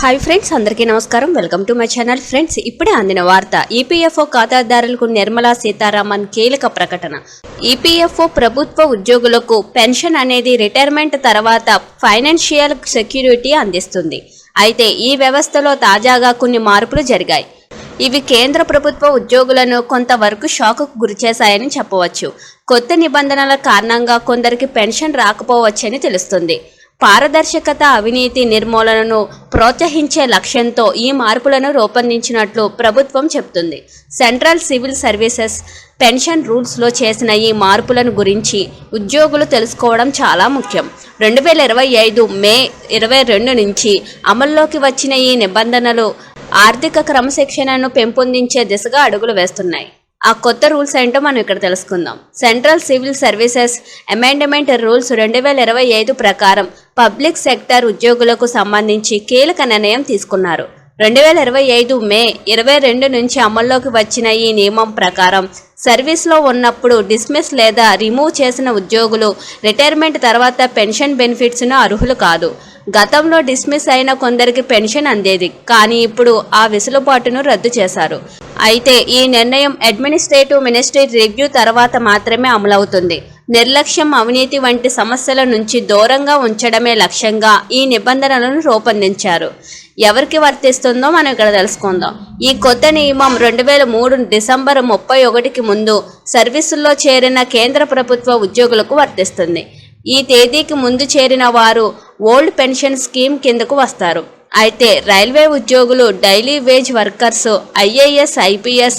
Hi friends, అందరికీ నమస్కారం. Welcome to my channel. Friends, ఇప్పుడే అందిన వార్త. ఈపీఎఫ్ఓ ఖాతాదారులకు నిర్మలా సీతారామన్ కీలక ప్రకటన. ఈపీఎఫ్ఓ ప్రభుత్వ ఉద్యోగులకు పెన్షన్ అనేది రిటైర్మెంట్ తర్వాత ఫైనాన్షియల్ సెక్యూరిటీ అందిస్తుంది. అయితే ఈ వ్యవస్థలో తాజాగా కొన్ని మార్పులు జరిగాయి. ఇవి కేంద్ర ప్రభుత్వ ఉద్యోగులను కొంతవరకు షాకుకు గురిచేశాయని చెప్పవచ్చు. కొత్త నిబంధనల కారణంగా కొందరికి పెన్షన్ రాకపోవచ్చని తెలుస్తుంది. పారదర్శకత, అవినీతి నిర్మూలనను ప్రోత్సహించే లక్ష్యంతో ఈ మార్పులను రూపొందించినట్లు ప్రభుత్వం చెబుతుంది. సెంట్రల్ సివిల్ సర్వీసెస్ పెన్షన్ రూల్స్లో చేసిన ఈ మార్పులను గురించి ఉద్యోగులు తెలుసుకోవడం చాలా ముఖ్యం. 2025 మే 22 నుంచి అమల్లోకి వచ్చిన ఈ నిబంధనలు ఆర్థిక క్రమశిక్షణను పెంపొందించే దిశగా అడుగులు వేస్తున్నాయి. ఆ కొత్త రూల్స్ ఏంటో మనం ఇక్కడ తెలుసుకుందాం. Central civil services amendment rules 2025 ప్రకారం పబ్లిక్ సెక్టర్ ఉద్యోగులకు సంబంధించి కీలక నిర్ణయం తీసుకున్నారు. 2025 మే 22 నుంచి అమల్లోకి వచ్చిన ఈ నియమం ప్రకారం సర్వీస్లో ఉన్నప్పుడు డిస్మిస్ లేదా రిమూవ్ చేసిన ఉద్యోగులు రిటైర్మెంట్ తర్వాత పెన్షన్ బెనిఫిట్స్ను అర్హులు కాదు. గతంలో డిస్మిస్ అయిన కొందరికి పెన్షన్ అందేది, కానీ ఇప్పుడు ఆ వెసులుబాటును రద్దు చేశారు. అయితే ఈ నిర్ణయం అడ్మినిస్ట్రేటివ్ మినిస్ట్రీ రివ్యూ తర్వాత మాత్రమే అమలవుతుంది. నిర్లక్ష్యం, అవినీతి వంటి సమస్యల నుంచి దూరంగా ఉంచడమే లక్ష్యంగా ఈ నిబంధనలను రూపొందించారు. ఎవరికి వర్తిస్తుందో మనం ఇక్కడ తెలుసుకుందాం. ఈ కొత్త నియమం 2003 డిసెంబర్ 31కి ముందు సర్వీసుల్లో చేరిన కేంద్ర ప్రభుత్వ ఉద్యోగులకు వర్తిస్తుంది. ఈ తేదీకి ముందు చేరిన వారు ఓల్డ్ పెన్షన్ స్కీమ్ కిందకు వస్తారు. అయితే రైల్వే ఉద్యోగులు, daily wage workers, IAS, IPS,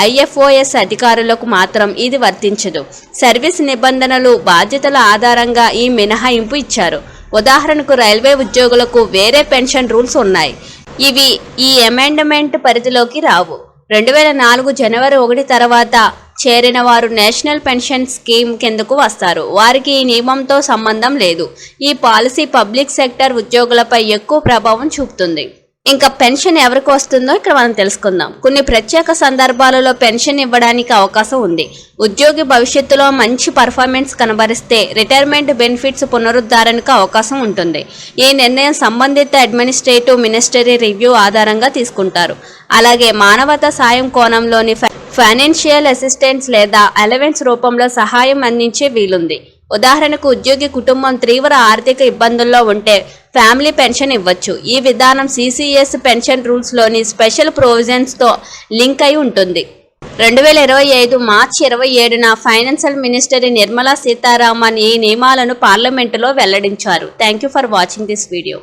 IFOS అధికారులకు మాత్రం ఇది వర్తించదు. సర్వీస్ నిబంధనలు, బాధ్యతల ఆధారంగా ఈ మినహాయింపు ఇచ్చారు. ఉదాహరణకు రైల్వే ఉద్యోగులకు వేరే పెన్షన్ రూల్స్ ఉన్నాయి. ఇవి ఈ అమెండ్మెంట్ పరిధిలోకి రావు. 2004 జనవరి 1 తర్వాత చేరిన వారు నేషనల్ పెన్షన్ స్కీమ్ కిందకు వస్తారు. వారికి ఈ నియమంతో సంబంధం లేదు. ఈ పాలసీ పబ్లిక్ సెక్టర్ ఉద్యోగులపై ఎక్కువ ప్రభావం చూపుతుంది. ఇంకా పెన్షన్ ఎవరికి వస్తుందో ఇక్కడ మనం తెలుసుకుందాం. కొన్ని ప్రత్యేక సందర్భాలలో పెన్షన్ ఇవ్వడానికి అవకాశం ఉంది. ఉద్యోగి భవిష్యత్తులో మంచి పర్ఫార్మెన్స్ కనబరిస్తే రిటైర్మెంట్ బెనిఫిట్స్ పునరుద్ధరణకు అవకాశం ఉంటుంది. ఈ నిర్ణయం సంబంధిత అడ్మినిస్ట్రేటివ్ మినిస్టరీ రివ్యూ ఆధారంగా తీసుకుంటారు. అలాగే మానవతా సాయం కోణంలోని ఫైనాన్షియల్ అసిస్టెన్స్ లేదా అలవెన్స్ రూపంలో సహాయం అందించే వీలుంది. ఉదాహరణకు ఉద్యోగి కుటుంబం తీవ్ర ఆర్థిక ఇబ్బందుల్లో ఉంటే ఫ్యామిలీ పెన్షన్ ఇవ్వచ్చు. ఈ విధానం సిసిఎస్ పెన్షన్ రూల్స్లోని స్పెషల్ ప్రొవిజన్స్తో లింక్ అయి ఉంటుంది. 2025 మార్చి 27న ఫైనాన్షియల్ మినిస్టర్ నిర్మలా సీతారామన్ ఈ నియమాలను పార్లమెంటులో వెల్లడించారు. Thank you for watching this video.